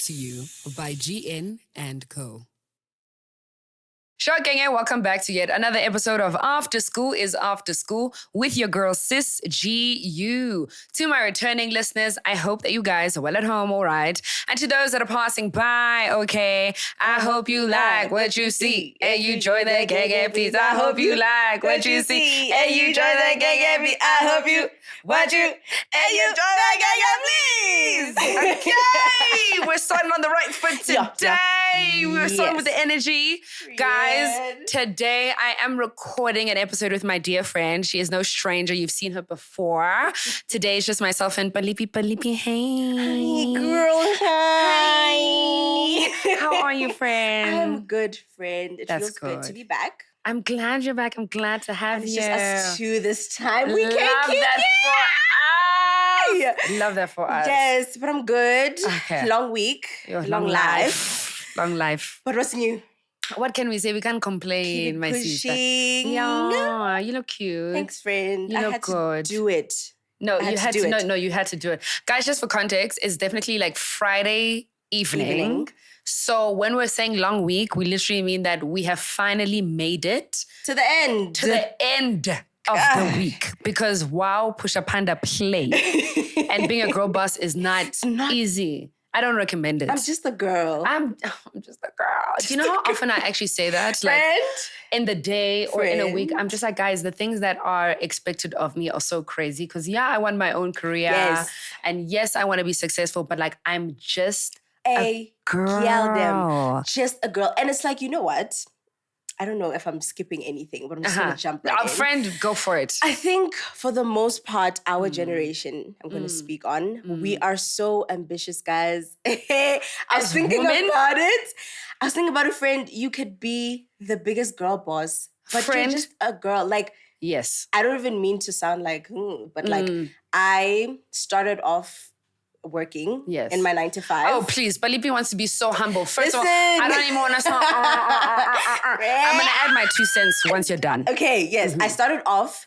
to you by GN and Co. Sure, Genge, welcome back to yet another episode of After School is After School with your girl, Sis G.U. To my returning listeners, I hope that you guys are well at home, all right? And to those that are passing by, okay, I hope you like what you see and you enjoy the Genge, please. I hope you like what you see and you enjoy the Genge, please. I hope you what you and you enjoy the Genge, please. Okay, we're starting on the right foot today. We're starting with the energy. Guys, today I am recording an episode with my dear friend. She is no stranger. You've seen her before. Today is just myself and Balepi. Hey. Hi, girl. Hi. How are you, friend? I'm good, friend. It That's feels good to good. be back. I'm glad you're back. I'm glad to have And it's you. just us two this time. We Love can't keep that it. for us. Love that for us. Yes, but I'm good. Okay. Long week. Long life. Long life. But what's new? What can we say? We can't complain, Keep it my sister. pushing. Yeah, you look cute. Thanks, friend. You I look had good. to do it. No, I you had do to. it. No, you had to do it, guys. Just for context, it's definitely like Friday evening. So when we're saying long week, we literally mean that we have finally made it To the end. to the end of the week. Because wow, push a panda play, and being a girl boss is not easy. I don't recommend it. I'm just a girl. I'm just a girl. Do you know how often I actually say that? Like Friend? in the day or in a week, Friend. I'm just like, guys, the things that are expected of me are so crazy. Because yeah, I want my own career. Yes. And yes, I want to be successful. But like, I'm just A girl. them. Just a girl. And it's like, you know what? I don't know if I'm skipping anything, but I'm just going to jump right Our in. friend, go for it. I think for the most part, our generation, I'm going to speak on, we are so ambitious, guys. I was As thinking women? about it. I was thinking about it, friend. You could be the biggest girl boss, but Friend? you're just a girl. Like, Yes. I don't even mean to sound like, but like, I started off working Yes. in my 9 to 5. Oh, please. Balepi wants to be so humble. First of all, Listen. I don't even want to sound... I'm going to add my 2 cents once you're done. Okay, yes. I started off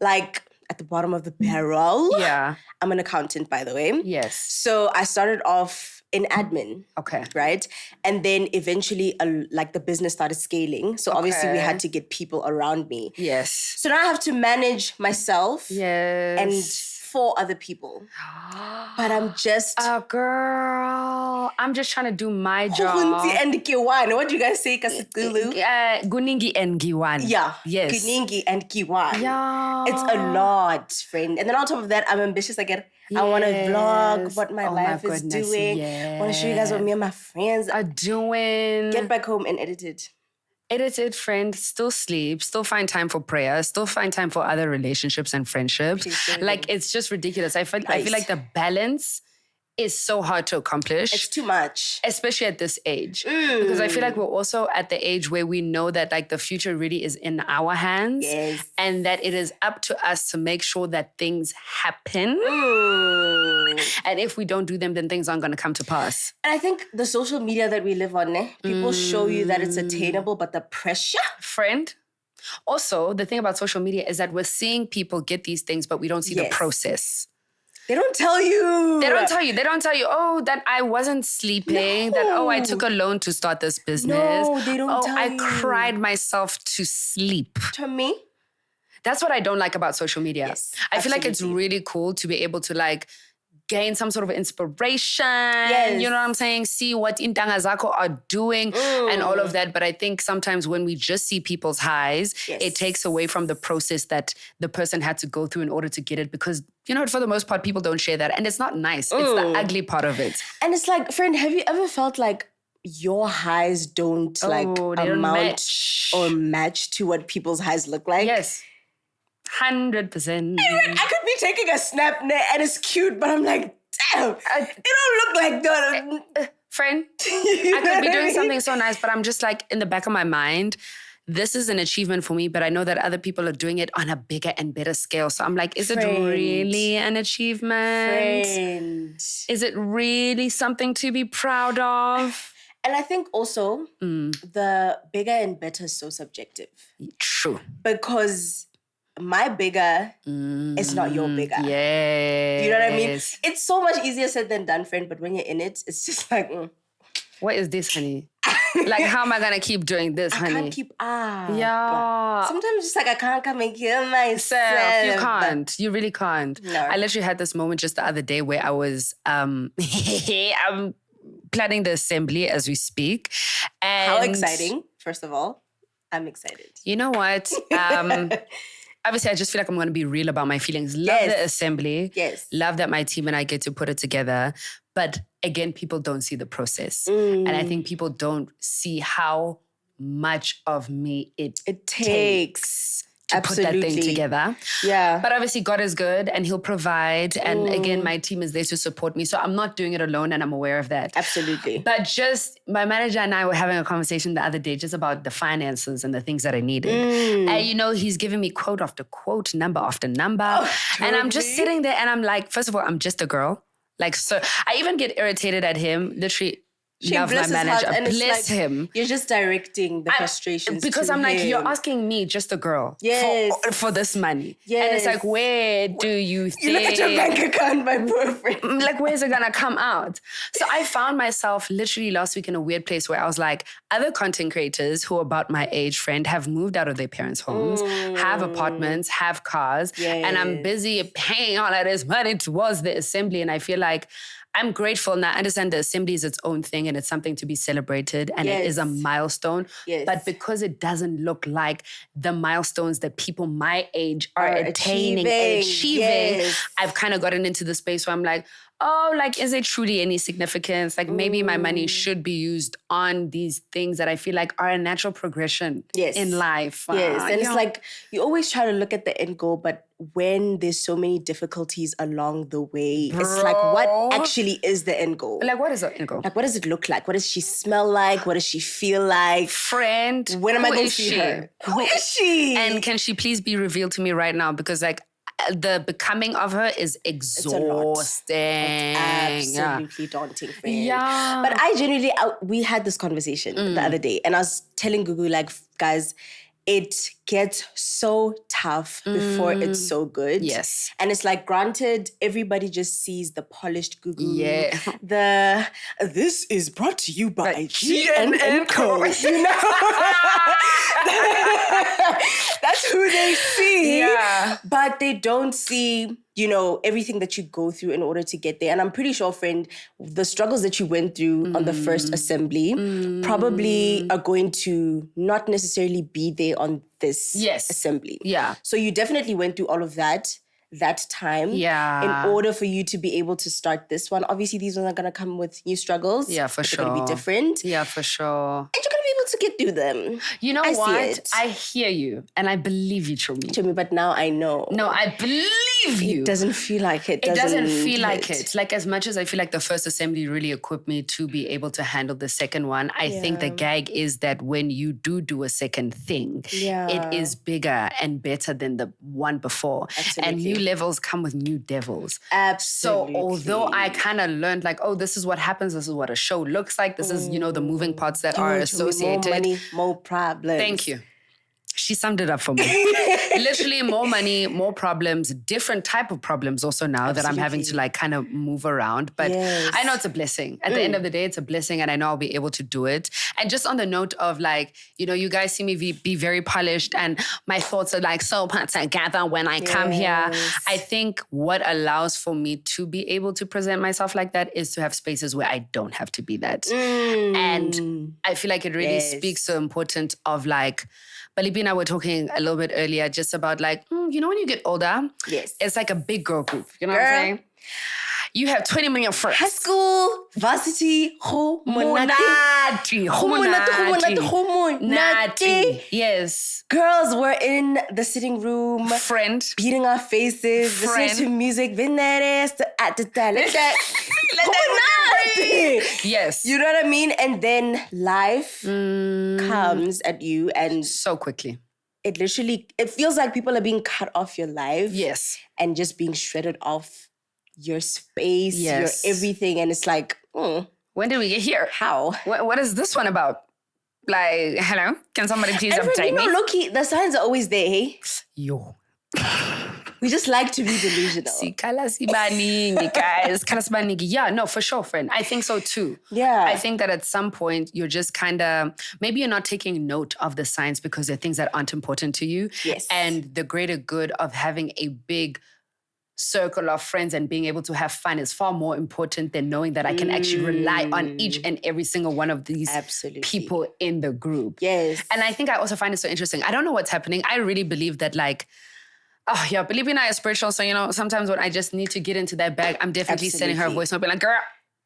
like at the bottom of the barrel. Yeah. I'm an accountant, by the way. Yes. So I started off in admin. Okay. Right? And then eventually, like the business started scaling. So obviously we Okay. had to get people around me. Yes. So now I have to manage myself Yes. and 4 other people. But I'm just... Girl, I'm just trying to do my job. Kuhunti and Kiwan. What do you guys say, Kasikulu? Guningi and Giwan. Yeah. Yes. Kuningi and Kiwan. Yeah. It's a lot, friend. And then on top of that, I'm ambitious. I want to vlog Yes. what my Oh my life is goodness, doing. I want to show you guys what me and my friends Are doing. get back home and edit it. Edited, friend, still sleep, still find time for prayer, still find time for other relationships and friendships. Please don't Like, it's just ridiculous. I feel Nice. like the balance is so hard to accomplish. It's too much. Especially at this age. Because I feel like we're also at the age where we know that like the future really is in our hands. Yes. And that it is up to us to make sure that things happen. And if we don't do them, then things aren't going to come to pass. And I think the social media that we live on, people show you that it's attainable, but the pressure. Friend. Also, the thing about social media is that we're seeing people get these things, but we don't see the Yes. process. They don't tell you. They don't tell you. They don't tell you, oh, that I wasn't sleeping. That, oh, I took a loan to start this business. No, they don't tell I you. cried myself to sleep. To me, That's what I don't like about social media. Yes, I feel like it's absolutely. really cool to be able to like gain some sort of inspiration. Yes. You know what I'm saying? See what Intanga Zako are doing and all of that. But I think sometimes when we just see people's highs, Yes. it takes away from the process that the person had to go through in order to get it. Because, you know, for the most part, people don't share that. And it's not nice. It's the ugly part of it. and it's like, friend, have you ever felt like your highs don't they don't amount match. or match to what people's highs look like? Yes. 100%. I could be taking a snap and it's cute, but I'm like, damn, it don't look like that. Friend, I could be doing something so nice, but I'm just like in the back of my mind, this is an achievement for me, but I know that other people are doing it on a bigger and better scale. So I'm like, is it Friend. really an achievement? Friend. Is it really something to be proud of? And I think also the bigger and better is so subjective True. because my bigger is not your bigger. Yes. You know what I mean? It's so much easier said than done, friend, but when you're in it, it's just like, what is this, honey? Like, how am I going to keep doing this, honey? I can't keep Yeah. Sometimes it's like I can't come and kill myself. You can't. You really can't. No. I literally had this moment just the other day where I was I'm planning the assembly as we speak. And how exciting, first of all. I'm excited. You know what? Obviously, I just feel like I'm going to be real about my feelings. Love the assembly. Yes. Love that my team and I get to put it together. But again, people don't see the process. And I think people don't see how much of me it takes to put that thing together. Yeah. But obviously God is good and he'll provide. And again, my team is there to support me. So I'm not doing it alone and I'm aware of that. Absolutely. But just my manager and I were having a conversation the other day just about the finances and the things that I needed. And you know, he's giving me quote after quote, number after number. And I'm just sitting there and I'm like, first of all, I'm just a girl. Like, so I even get irritated at him, literally. Love my manager. Bless him. You're just directing the frustrations because I'm like, him. you're asking me, just a girl, for this money. Yes. And it's like, where do you think? You look at your bank account, my poor friend. Like, where's it gonna come out? So I found myself literally last week in a weird place where I was like, other content creators who are about my age, friend, have moved out of their parents' homes, have apartments, have cars, and I'm busy paying all of this money towards the assembly. And I feel like I'm grateful and I understand the assembly is its own thing and it's something to be celebrated and it is a milestone. But because it doesn't look like the milestones that people my age are attaining and achieving, I've kind of gotten into the space where I'm like, oh, like, is it truly any significance? Like, maybe my money should be used on these things that I feel like are a natural progression in life. And it's like, you always try to look at the end goal, but when there's so many difficulties along the way, it's like, what actually is the end goal? Like, what is the end goal? Like, what does it look like? What does she smell like? What does she feel like? Friend, when am I going to see her? Who is she? And can she please be revealed to me right now? Because, like, the becoming of her is exhausting. It's absolutely daunting, friend. Yeah. But I genuinely, we had this conversation the other day and I was telling Gugu, like, guys, it gets so tough before it's so good. Yes. And it's like, granted, everybody just sees the polished Gugu. Yeah. This is brought to you by G.U. You know? That's who they see. Yeah. But they don't see, you know, everything that you go through in order to get there. And I'm pretty sure, friend, the struggles that you went through on the first assembly probably are going to not necessarily be there on this assembly. Yeah. So you definitely went through all of that time in order for you to be able to start this one. Obviously, these ones are going to come with new struggles. Yeah, for sure. They're going to be different. Yeah, for sure. And you're going to be able to get through them. You know what? I hear you and I believe you, Chumi. But now I know. No, I believe you. It doesn't feel like it. It doesn't feel like it. Like, as much as I feel like the first assembly really equipped me to be able to handle the second one, I think the gag is that when you do a second thing, it is bigger and better than the one before. Absolutely. And new levels come with new devils. Absolutely. So although I kind of learned like, oh, this is what happens, this is what a show looks like, this is, you know, the moving parts that are associated. More money, more problems. Thank you. She summed it up for me. Literally more money, more problems, different type of problems also now that I'm having to like kind of move around. But I know it's a blessing. At the end of the day, it's a blessing and I know I'll be able to do it. And just on the note of like, you know, you guys see me be very polished and my thoughts are like so put together when I come here. I think what allows for me to be able to present myself like that is to have spaces where I don't have to be that. And I feel like it really speaks to the importance of like, Balepi and I were talking a little bit earlier just about like, you know, when you get older, it's like a big girl group. You know what I'm saying? You have 20 million friends. High school, varsity, Yes. Girls were in the sitting room. Friend. Beating our faces. Listening to music. Yes. You know what I mean? And then life comes at you and so quickly. It literally, it feels like people are being cut off your life. Yes. And just being shredded off your space, your everything. And it's like, when did we get here? How? What is this one about? Like, hello? Can somebody please update me? You know, look, the signs are always there, hey? Yo. We just like to be delusional. Sikala sibaningi, guys. Kala sibaningi. Yeah, no, for sure, friend. I think so too. Yeah. I think that at some point you're just kind of, maybe you're not taking note of the signs because they're things that aren't important to you. Yes. And the greater good of having a big circle of friends and being able to have fun is far more important than knowing that I can actually rely on each and every single one of these people in the group. Yes. And I think I also find it so interesting. I don't know what's happening. I really believe that Balepi and I are spiritual. So, sometimes when I just need to get into that bag, I'm definitely sending her a voice note, be like, girl,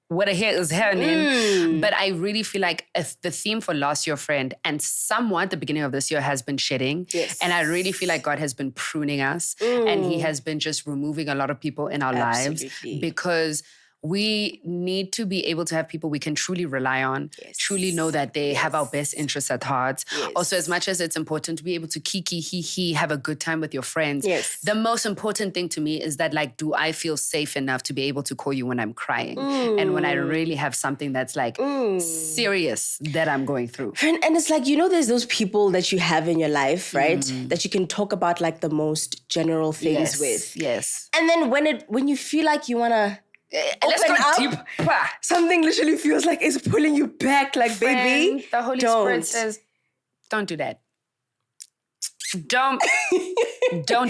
what the hell is happening? But I really feel like the theme for last year, friend, and somewhat the beginning of this year has been shedding. Yes. And I really feel like God has been pruning us and he has been just removing a lot of people in our lives because we need to be able to have people we can truly rely on, truly know that they have our best interests at heart. Yes. Also, as much as it's important to be able to kiki, he, have a good time with your friends, the most important thing to me is that, like, do I feel safe enough to be able to call you when I'm crying? And when I really have something that's like serious that I'm going through. And it's like, there's those people that you have in your life, right? That you can talk about like the most general things with. Yes. And then when you feel like you want to let's go up, deep. something literally feels like it's pulling you back, like, Friend, baby, the Holy Spirit says, don't do that. Don't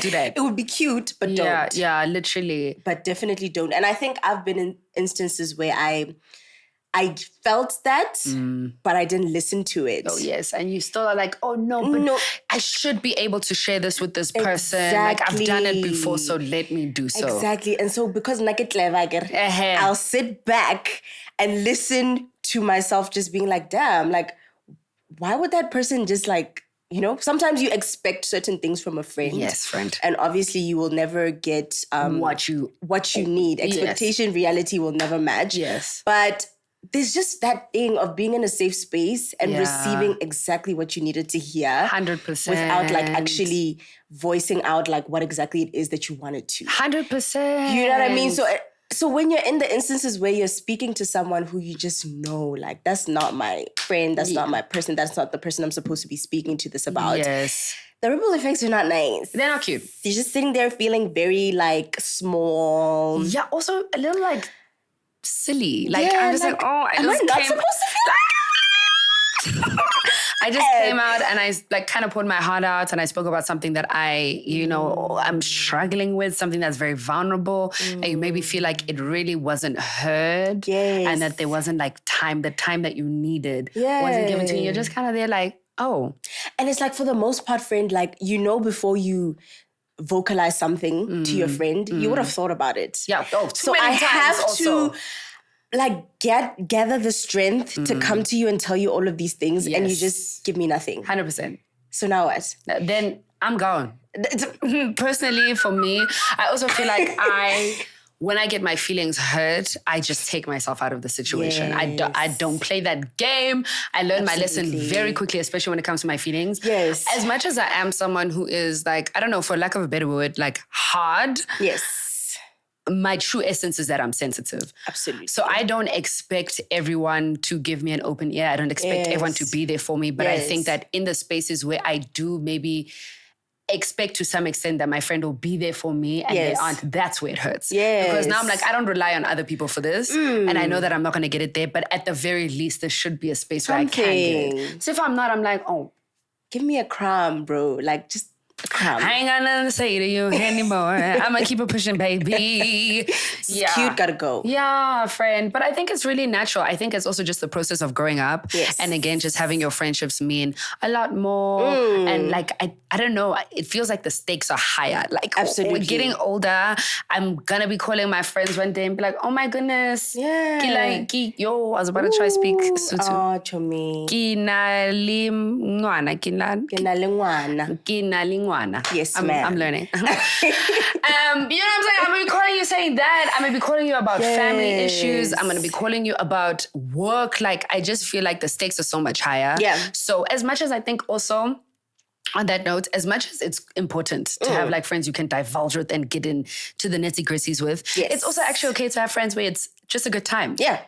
do that. It would be cute, but don't. Yeah, literally. But definitely don't. And I think I've been in instances where I felt that, but I didn't listen to it. Oh, yes. And you still are like, oh, no, but I should be able to share this with this person. Like, I've done it before, so let me do so. Exactly. And so because I'll sit back and listen to myself just being like, damn, like, why would that person just like, sometimes you expect certain things from a friend. Yes, friend. And obviously you will never get what you need. Expectation, reality will never match. Yes. But there's just that thing of being in a safe space and receiving exactly what you needed to hear. 100%. Without like actually voicing out like what exactly it is that you wanted to. 100%. You know what I mean? So when you're in the instances where you're speaking to someone who you just know, like, that's not my friend, that's not my person, that's not the person I'm supposed to be speaking to this about. Yes. The ripple effects are not nice. They're not cute. You're just sitting there feeling very like small. Yeah, also a little like silly. Like, I'm just like, oh, am I not supposed to feel like I just came out and I like kind of poured my heart out and I spoke about something that I'm struggling with, something that's very vulnerable. And you maybe feel like it really wasn't heard. Yes. And that there wasn't like the time that you needed wasn't given to you. You're just kind of there like, oh. And it's like, for the most part, friend, like, before you vocalize something to your friend, you would have thought about it. Yeah. Oh, so I have to like gather the strength to come to you and tell you all of these things, and you just give me nothing. 100%. So now what? Then I'm gone. Personally, for me, I also feel like when I get my feelings hurt, I just take myself out of the situation. Yes. I don't play that game. I learn my lesson very quickly, especially when it comes to my feelings. Yes. As much as I am someone who is like, I don't know, for lack of a better word, like hard. Yes. My true essence is that I'm sensitive. Absolutely. So I don't expect everyone to give me an open ear. I don't expect everyone to be there for me. But I think that in the spaces where I do maybe expect to some extent that my friend will be there for me and they aren't, that's where it hurts. Yes. Because now I'm like, I don't rely on other people for this. And I know that I'm not going to get it there. But at the very least, there should be a space where I can get it. So if I'm not, I'm like, oh. Give me a crumb, bro. Like, just a crumb. I ain't got nothing to say to you anymore. I'm going to keep it pushing, baby. It's cute, gotta go. Yeah, friend. But I think it's really natural. I think it's also just the process of growing up. Yes. And again, just having your friendships mean a lot more. And like, I don't know, it feels like the stakes are higher. Like, absolutely. We're getting older. I'm going to be calling my friends one day and be like, oh my goodness. Yeah. Yo, I was about to try to speak Sotho. Oh, chomi. Yes, ma'am. I'm learning. You know what I'm saying? I'm going to be calling you saying that. I'm going to be calling you about family issues. I'm going to be calling you about work. Like, I just feel like the stakes are so much higher. Yeah. So as much as I think also, on that note, as much as it's important to have like friends you can divulge with and get into the nitty-gritties with, it's also actually okay to have friends where it's just a good time. Yeah.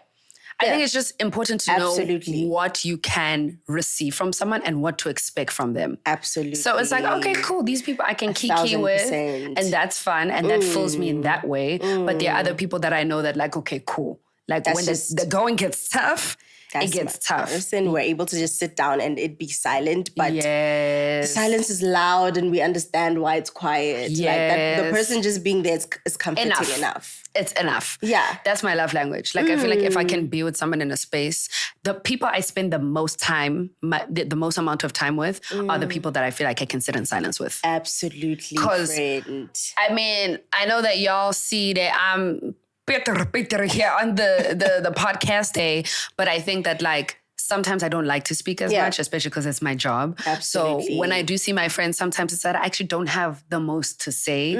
I think it's just important to Absolutely. know what you can receive from someone and what to expect from them. Absolutely. So it's like, okay, cool. These people I can kiki with, 1,000%. and that's fun, and that fills me in that way. But there are other people that I know that like, okay, cool. Like That's when just- the going gets tough, it gets tough. Person. We're able to just sit down and it be silent, but Yes. the silence is loud and we understand why it's quiet. Like that, the Yes. person just being there is comforting enough. It's enough. Yeah. That's my love language. Like, I feel like if I can be with someone in a space, the people I spend the most time, the most amount of time with are the people that I feel like I can sit in silence with. Absolutely, 'Cause- friend. I mean, I know that y'all see that I'm bitter here on the podcast day, but I think that like, sometimes I don't like to speak as much, especially because it's my job. Absolutely. So when I do see my friends, sometimes it's that I actually don't have the most to say,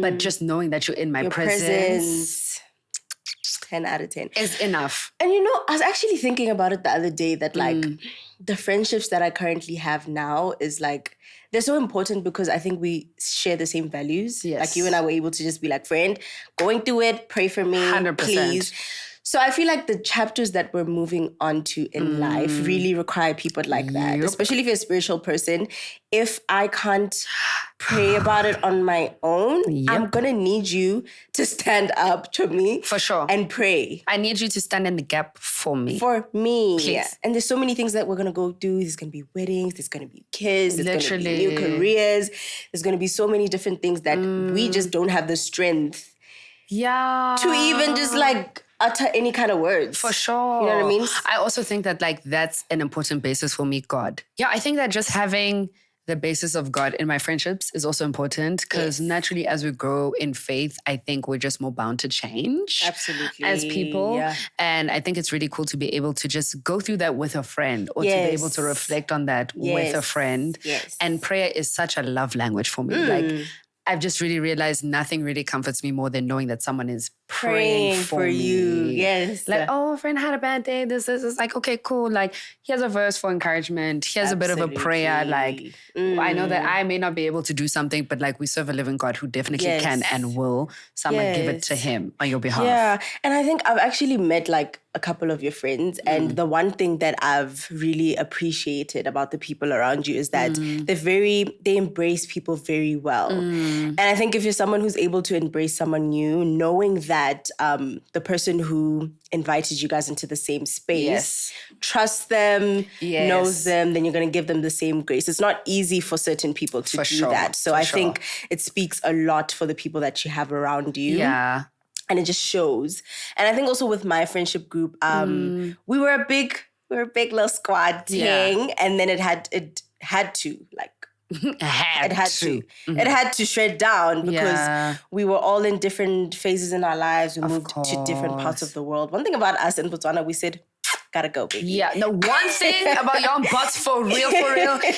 but just knowing that you're in my Your presence. 10 out of 10. is enough. And you know, I was actually thinking about it the other day that like the friendships that I currently have now is like, they're so important because I think we share the same values. Yes. Like you and I were able to just be like, friend, going through it, pray for me, 100%. please. So I feel like the chapters that we're moving on to in life really require people like that, Yep. especially if you're a spiritual person. If I can't pray about it on my own, I'm going to need you to stand up to me. For sure. And pray. I need you to stand in the gap for me. For me. Please. And there's so many things that we're going to go do. There's going to be weddings. There's going to be kids. There's going to be Literally. new careers. There's going to be so many different things that we just don't have the strength Yeah. to even just like utter any kind of words. For sure. You know what I mean? I also think that like that's an important basis for me, God. Yeah, I think that just having the basis of God in my friendships is also important because naturally as we grow in faith, I think we're just more bound to change. Absolutely. As people. Yeah. And I think it's really cool to be able to just go through that with a friend or to be able to reflect on that with a friend. Yes. And prayer is such a love language for me. Like I've just really realized nothing really comforts me more than knowing that someone is praying for you. me. Yes. Like, oh, a friend had a bad day. This is like, okay, cool. Like, here's a verse for encouragement. Here's a bit of a prayer. Like, I know that I may not be able to do something, but like we serve a living God who definitely can and will. So I'm going to give it to him on your behalf. Yeah. And I think I've actually met like a couple of your friends. And the one thing that I've really appreciated about the people around you is that they embrace people very well. And I think if you're someone who's able to embrace someone new, knowing that the person who invited you guys into the same space, trusts them, knows them, then you're going to give them the same grace. It's not easy for certain people to do that. So I think it speaks a lot for the people that you have around you. Yeah. And it just shows. And I think also with my friendship group, we were a big little squad thing. And then it had to like, it had to shred down because we were all in different phases in our lives. We moved to different parts of the world. One thing about us in Botswana, we said, gotta go, baby. Yeah. No, one thing about y'all butts for real,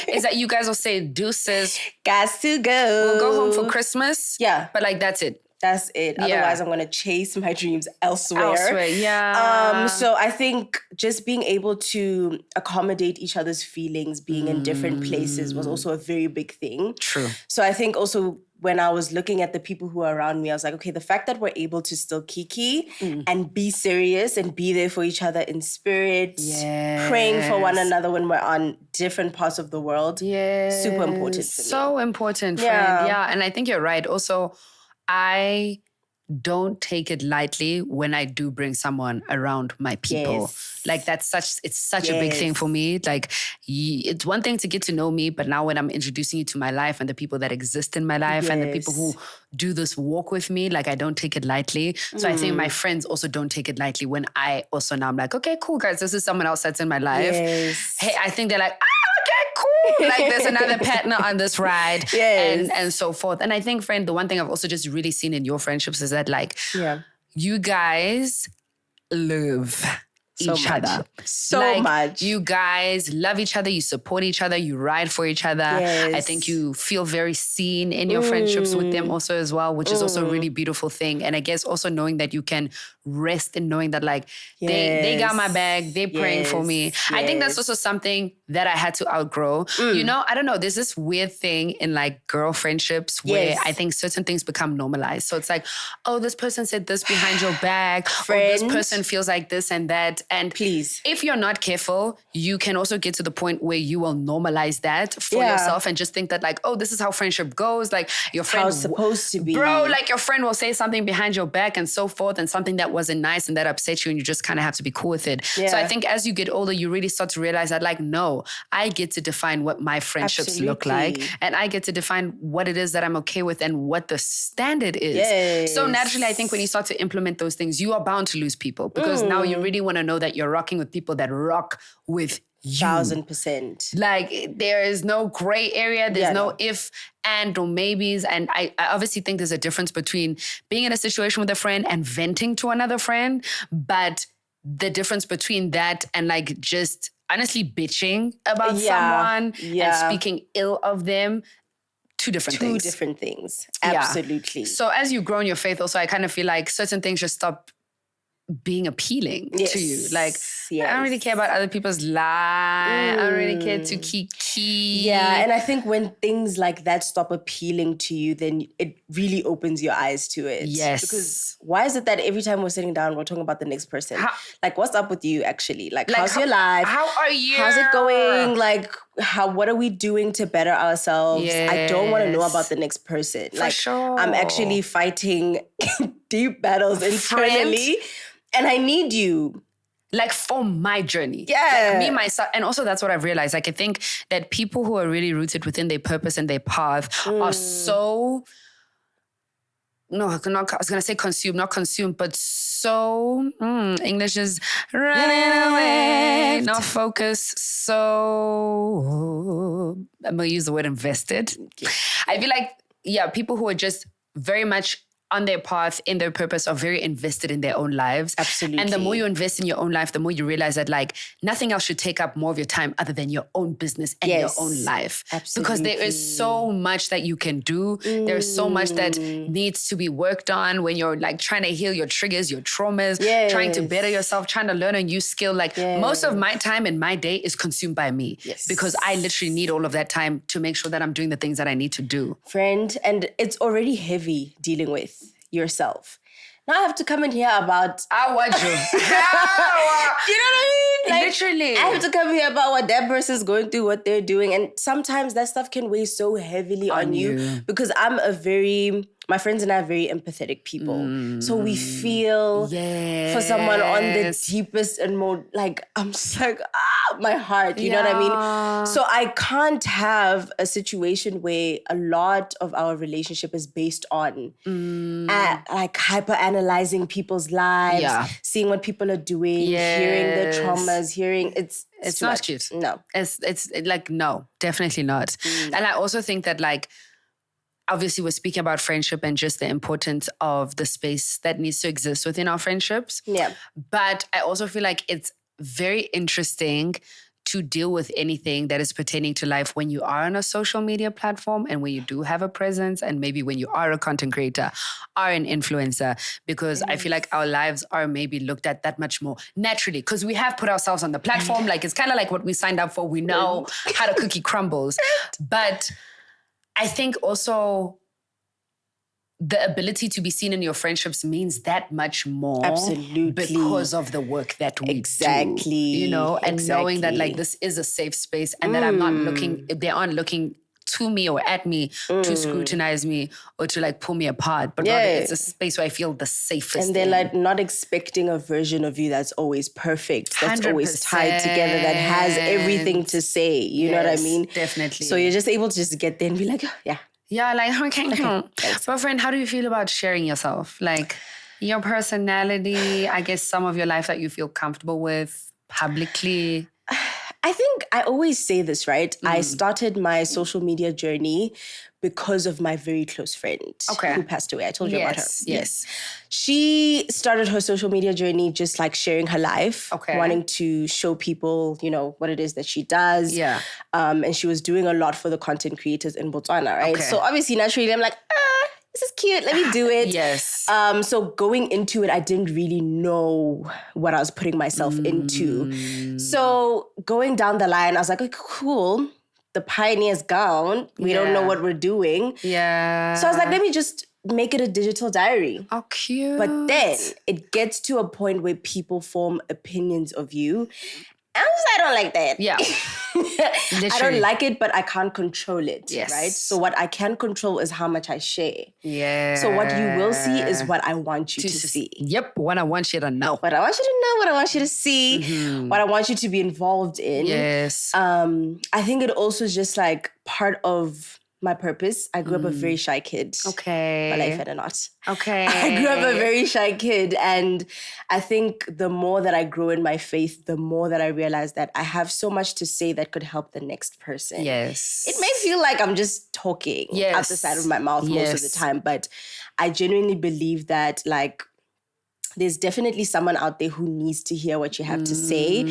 is that you guys will say deuces. Got to go. We'll go home for Christmas. Yeah. But like, that's it. That's it. Yeah. Otherwise, I'm going to chase my dreams elsewhere. Yeah. So I think just being able to accommodate each other's feelings, being in different places was also a very big thing. True. So I think also when I was looking at the people who are around me, I was like, okay, the fact that we're able to still kiki and be serious and be there for each other in spirit, praying for one another when we're on different parts of the world, super important to me. So important, friend. Yeah. And I think you're right. Also, I don't take it lightly when I do bring someone around my people. Like it's such a big thing for me. Like it's one thing to get to know me, but now when I'm introducing you to my life and the people that exist in my life and the people who do this walk with me, like I don't take it lightly. So I think my friends also don't take it lightly when I also now I'm like, okay, cool guys, this is someone else that's in my life. Hey, I think they're like, okay, cool. Like there's another partner on this ride and so forth. And I think, friend, the one thing I've also just really seen in your friendships is that like you guys love each other. So much. You guys love each other. You support each other. You ride for each other. I think you feel very seen in your friendships with them also as well, which is also a really beautiful thing. And I guess also knowing that you can rest in knowing that like they got my back. They're praying for me. I think that's also something that I had to outgrow. You know, I don't know. There's this weird thing in like girl friendships where I think certain things become normalized. So it's like, oh, this person said this behind your back. Or this person feels like this and that. And please, if you're not careful, you can also get to the point where you will normalize that for yourself and just think that like, oh, this is how friendship goes. Like your friend, how it's supposed to be, bro. Like your friend will say something behind your back and so forth, and something that wasn't nice and that upset you, and you just kind of have to be cool with it. So I think as you get older, you really start to realize that like, no, I get to define what my friendships look like, and I get to define what it is that I'm okay with and what the standard is. So naturally, I think when you start to implement those things, you are bound to lose people, because now you really want to know that you're rocking with people that rock with you. 1000%. Like there is no gray area. There's no if and or maybes. And I obviously think there's a difference between being in a situation with a friend and venting to another friend. But the difference between that and like just honestly bitching about someone and speaking ill of them, two different things. Absolutely. So as you grow in your faith also, I kind of feel like certain things just stop being appealing to you. Like, I don't really care about other people's lives. I don't really care to kiki. Yeah, and I think when things like that stop appealing to you, then it really opens your eyes to it. Yes. Because why is it that every time we're sitting down, we're talking about the next person? Like, what's up with you, actually? Like how's your life? How are you? How's it going? Like, what are we doing to better ourselves? Yes. I don't want to know about the next person. For sure. I'm actually fighting deep battles internally. And I need you. Like for my journey. Yeah. Like me, myself. And also that's what I've realized. Like I think that people who are really rooted within their purpose and their path are so, I was going to say consumed, not consumed, but so, English is running away, not focused. So, I'm going to use the word invested. I feel like, people who are just very much on their path, in their purpose, are very invested in their own lives. Absolutely. And the more you invest in your own life, the more you realize that like nothing else should take up more of your time other than your own business and your own life. Absolutely. Because there is so much that you can do. There's so much that needs to be worked on when you're like trying to heal your triggers, your traumas, trying to better yourself, trying to learn a new skill. Like most of my time in my day is consumed by me. Because I literally need all of that time to make sure that I'm doing the things that I need to do. Friend, and it's already heavy dealing with yourself. Now I have to come in here about... I want you. You know what I mean? Like, literally. I have to come here about what that person's going through, what they're doing. And sometimes that stuff can weigh so heavily on you. Because my friends and I are very empathetic people. So we feel for someone on the deepest and more, like, I'm just like, my heart, you know what I mean? So I can't have a situation where a lot of our relationship is based on like hyper-analyzing people's lives, seeing what people are doing, hearing their traumas, it's not much. cute. No. It's like, no, definitely not. And I also think that like, obviously, we're speaking about friendship and just the importance of the space that needs to exist within our friendships. Yeah. But I also feel like it's very interesting to deal with anything that is pertaining to life when you are on a social media platform and when you do have a presence, and maybe when you are a content creator, are an influencer, because I feel like our lives are maybe looked at that much more naturally because we have put ourselves on the platform. Like it's kind of like what we signed up for. We know how the cookie crumbles. But I think also the ability to be seen in your friendships means that much more. Absolutely. Because of the work that we do. You know, and knowing that like this is a safe space and that I'm not looking, they aren't looking to me or at me to scrutinize me or to like pull me apart. But rather it's a space where I feel the safest. And they're like not expecting a version of you that's always perfect, that's 100%. Always tied together, that has everything to say. You know what I mean? Definitely. So you're just able to just get there and be like, yeah, like, okay. But friend, how do you feel about sharing yourself? Like your personality, I guess some of your life that you feel comfortable with publicly. I think I always say this, right? I started my social media journey because of my very close friend who passed away. I told you about her. Yes. She started her social media journey just like sharing her life, wanting to show people, you know, what it is that she does. Yeah. And she was doing a lot for the content creators in Botswana, right? So obviously, naturally, I'm like, this is cute. Let me do it. Yes. So going into it, I didn't really know what I was putting myself into. So going down the line, I was like, okay, cool. the pioneer's gone. We don't know what we're doing. Yeah. So I was like, let me just make it a digital diary. Oh, cute. But then it gets to a point where people form opinions of you. And I don't like that. Yeah. I don't like it, but I can't control it. Yes. Right? So what I can control is how much I share. Yeah. So what you will see is what I want you to see. Yep. What I want you to know. What I want you to know, what I want you to see, what I want you to be involved in. Yes. I think it also is just like part of my purpose. I grew up a very shy kid. Okay. Balepi or not. Okay. I grew up a very shy kid. And I think the more that I grow in my faith, the more that I realize that I have so much to say that could help the next person. Yes. It may feel like I'm just talking out the side of my mouth most of the time, but I genuinely believe that like there's definitely someone out there who needs to hear what you have to say.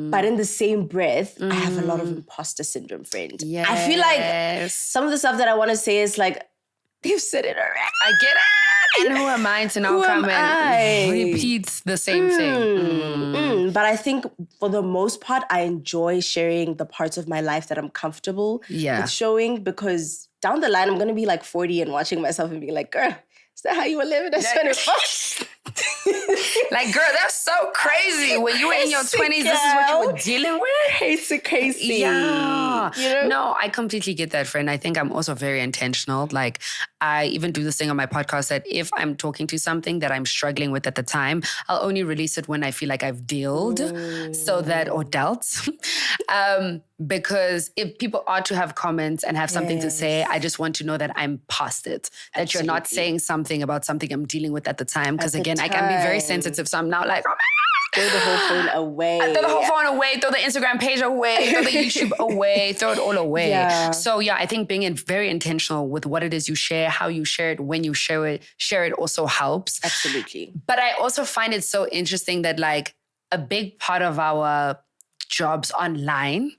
But in the same breath, I have a lot of imposter syndrome, friend. Yes. I feel like some of the stuff that I want to say is like, they've said it already. I get it. And who am I to now come and repeat the same thing? But I think for the most part, I enjoy sharing the parts of my life that I'm comfortable with showing, because down the line, I'm going to be like 40 and watching myself and being like, girl, is that how you were living at 24? Like, girl, that's so crazy. When you were in your 20s, this is what you were dealing with? Crazy. Yeah. You know? No, I completely get that, friend. I think I'm also very intentional. Like, I even do this thing on my podcast that if I'm talking to something that I'm struggling with at the time, I'll only release it when I feel like I've dealt, or dealt. Because if people are to have comments and have something to say, I just want to know that I'm past it. That you're not saying something about something I'm dealing with at the time. Because again, I can be very sensitive. So I'm now like, oh my God. Throw the whole phone away. I throw the whole phone away, throw the Instagram page away, throw the YouTube away, throw it all away. Yeah. So I think being very intentional with what it is you share, how you share it, when you share it also helps. Absolutely. But I also find it so interesting that like a big part of our jobs online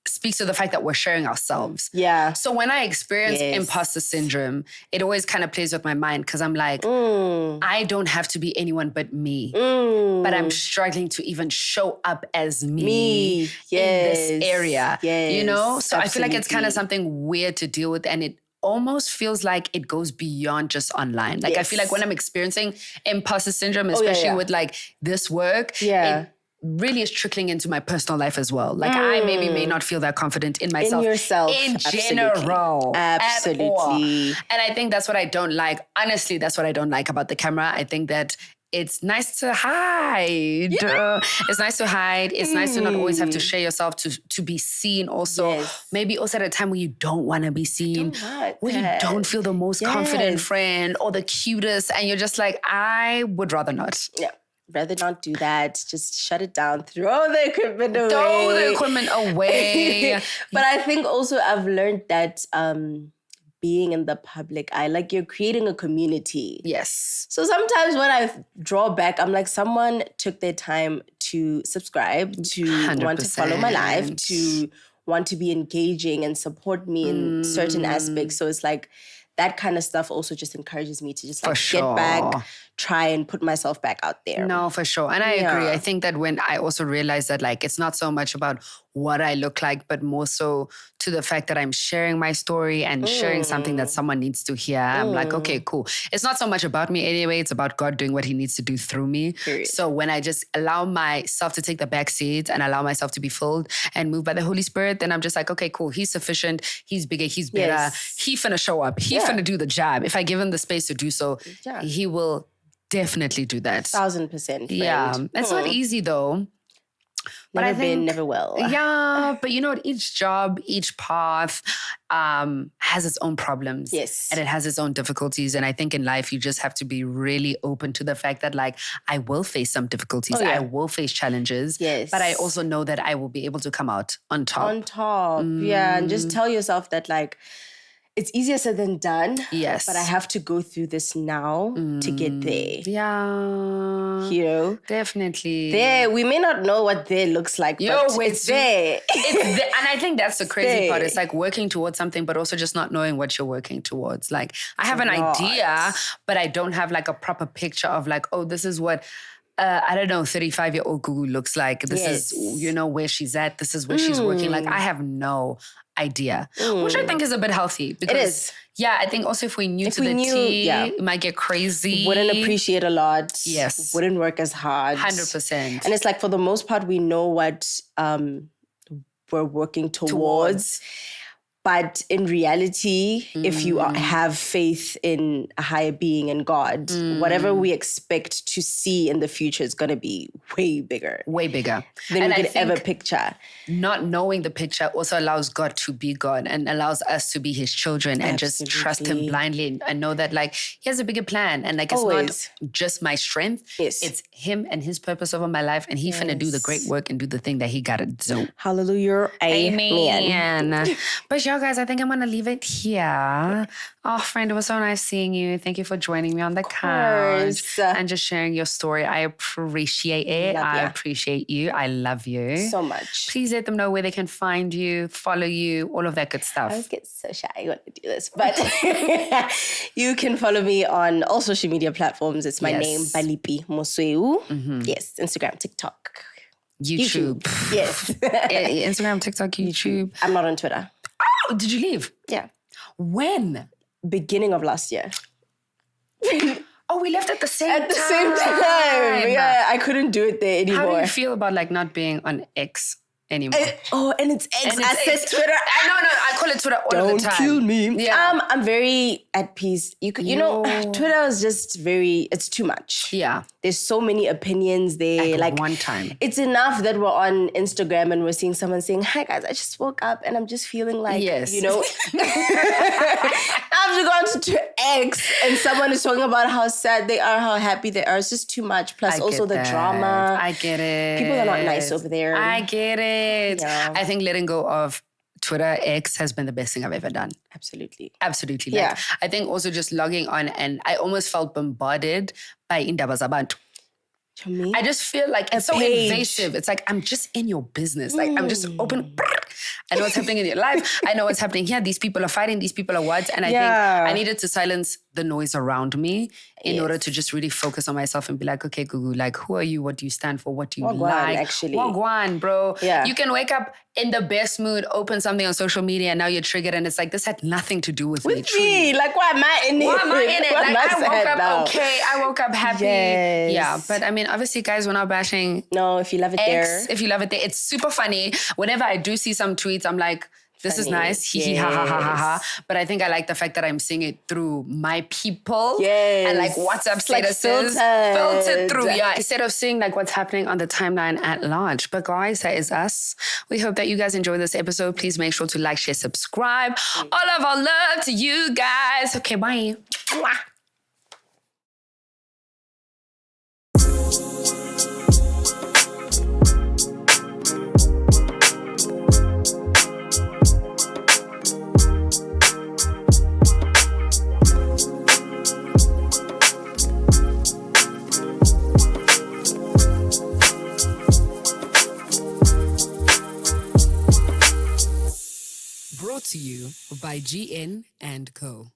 speaks to the fact that we're sharing ourselves. Yeah. So when I experience imposter syndrome, it always kind of plays with my mind because I'm like, I don't have to be anyone but me. But I'm struggling to even show up as me in this area. You know? So I feel like it's kind of something weird to deal with, and it almost feels like it goes beyond just online. Like I feel like when I'm experiencing imposter syndrome, especially with like this work, it really is trickling into my personal life as well. Like I maybe may not feel that confident in myself. In yourself. In general. Absolutely. And I think that's what I don't like. Honestly, that's what I don't like about the camera. I think that it's nice to hide. It's nice to hide. It's nice to not always have to share yourself to be seen also. Maybe also at a time where you don't want to be seen. Where you don't feel the most confident friend or the cutest. And you're just like, I would rather not. Yeah. Rather not do that. Just shut it down. Throw the equipment away. Throw the equipment away. But I think also I've learned that being in the public eye, like you're creating a community. Yes. So sometimes when I draw back, I'm like, someone took their time to subscribe, to 100%. Want to follow my life, to want to be engaging and support me in certain aspects. So it's like that kind of stuff also just encourages me to just like get back, try and put myself back out there. No, for sure. And I agree. I think that when I also realized that like it's not so much about what I look like, but more so to the fact that I'm sharing my story and sharing something that someone needs to hear. I'm like, okay, cool. It's not so much about me anyway. It's about God doing what he needs to do through me. Period. So when I just allow myself to take the back seat and allow myself to be filled and moved by the Holy Spirit, then I'm just like, okay, cool. He's sufficient. He's bigger. He's better. He finna show up. He finna do the job. If I give him the space to do so, he will definitely do that. 1,000%. Friend. Yeah. It's not easy though. But never been, never will. Yeah, but you know what? Each job, each path has its own problems. Yes. And it has its own difficulties. And I think in life, you just have to be really open to the fact that like, I will face some difficulties. I will face challenges. Yes. But I also know that I will be able to come out on top. On top. Yeah. And just tell yourself that like, it's easier said than done. Yes. But I have to go through this now to get there. Yeah. You know? Definitely. There, we may not know what there looks like, but it's there. It's there. And I think that's the crazy part. It's like working towards something, but also just not knowing what you're working towards. Like, I have an idea, but I don't have like a proper picture of like, oh, this is what I don't know, 35-year-old Gugu looks like. This is, where she's at. This is where she's working. Like, I have no idea, which I think is a bit healthy. Because, it is. Yeah, I think also if we knew tea, it might get crazy. Wouldn't appreciate a lot. Yes. Wouldn't work as hard. 100%. And it's like, for the most part, we know what we're working towards. But in reality, if you have faith in a higher being and God, whatever we expect to see in the future is going to be way bigger. Way bigger. Than we could ever picture. Not knowing the picture also allows God to be God and allows us to be his children and just trust him blindly and know that, like, he has a bigger plan. And, like, it's not just my strength. Yes. It's him and his purpose over my life. And he finna do the great work and do the thing that he gotta do. Hallelujah. Amen. But y'all guys, I think I'm going to leave it here. Oh, friend, it was so nice seeing you. Thank you for joining me on the couch and just sharing your story. I appreciate it. I appreciate you. I love you. So much. Please let them know where they can find you, follow you, all of that good stuff. I always get so shy when I do this. But you can follow me on all social media platforms. It's my name, Balepi Mosweu. Yes, Instagram, TikTok. YouTube. Yes. Instagram, TikTok, YouTube. I'm not on Twitter. Oh, did you leave? Yeah. When? Beginning of last year. Oh, we left at the same time. At the same time. Yeah, I couldn't do it there anymore. How do you feel about, like, not being on X anymore? And it's X. I said Twitter. I call it Twitter all the time. Don't kill me. Yeah. I'm very at peace. You know, Twitter is just it's too much. Yeah. There's so many opinions there. Like one time. It's enough that we're on Instagram and we're seeing someone saying, "Hi guys, I just woke up and I'm just feeling like," you know. I've gone to X and someone is talking about how sad they are, how happy they are. It's just too much. Plus also the drama. I get it. People are not nice over there. I get it. Yeah. I think letting go of Twitter X has been the best thing I've ever done. Absolutely. Absolutely. Like, I think also just logging on, and I almost felt bombarded by indaba zabantu. I just feel like it's so invasive. It's like, I'm just in your business. Like, I'm just open. I know what's happening in your life. I know what's happening here. These people are fighting. These people are what? And I think I needed to silence the noise around me in order to just really focus on myself and be like, okay, Gugu, like, who are you? What do you stand for? What do you like? Actually. Wagwan, bro. Yeah. You can wake up in the best mood, open something on social media, and now you're triggered. And it's like, this had nothing to do with me. Me. Like, why am I in it? Why am I in it? Like, I woke up okay. I woke up happy. Yes. Yeah. But I mean, obviously, guys, we're not bashing. No, if you love it there. If you love it there. It's super funny. Whenever I do see some tweets, I'm like, this is nice. Hee hee ha ha ha ha ha. But I think I like the fact that I'm seeing it through my people. Yes. And like WhatsApp statuses. Like filtered through. Yeah. Instead of seeing like what's happening on the timeline at large. But guys, that is us. We hope that you guys enjoyed this episode. Please make sure to like, share, subscribe. All of our love to you guys. Okay, bye. Mwah. Brought to you by GN and Co.